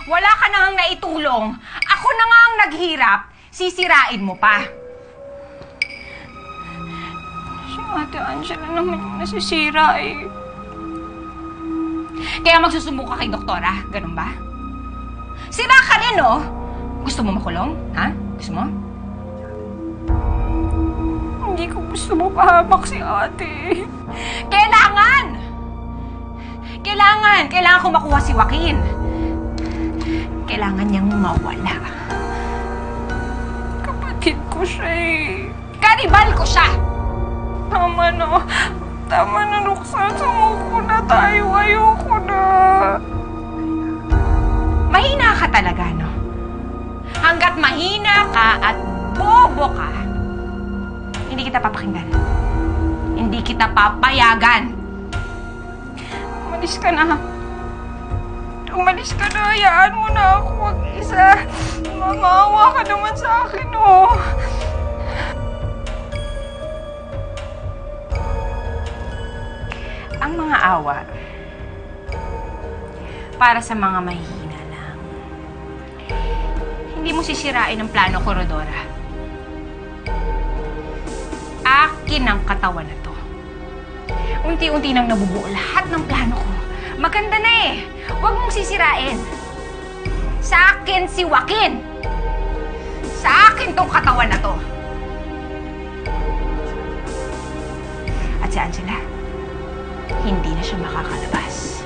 Wala ka na ngang naitulong. Ako na nga ang naghirap. Sisirain mo pa. Si Ate Angela naman yung nasisira eh. Kaya magsusumbong ka kay doktora, ganun ba? Sira ka rin, no? Gusto mo makulong? Ha? Gusto mo? Hindi ko gusto mapahamak si ate. Kailangan! Kailangan ko makuha si Joaquin. Kailangan niyang mawala. Kapatid ko siya eh. Karibal ko siya! Tama na, Roxanne. Sumuko na tayo. Ayoko na. Mahina ka talaga, no? Hanggat mahina ka at bobo ka, hindi kita papakinggan. Hindi kita papayagan. Umalis ka na. Umalis ka na. Hayaan mo na ako mag-isa. Mamawa ka naman sa akin, oh. Ang mga awa, para sa mga mahihina lang. Hindi mo sisirain ang plano ko, Rodora. Akin ang katawan na to. Unti-unti nang nabubuo lahat ng plano ko. Maganda na eh. Huwag mong sisirain. Sa akin si Joaquin. Sa akin tong katawan na to. At si Angela, hindi na siya makakalabas.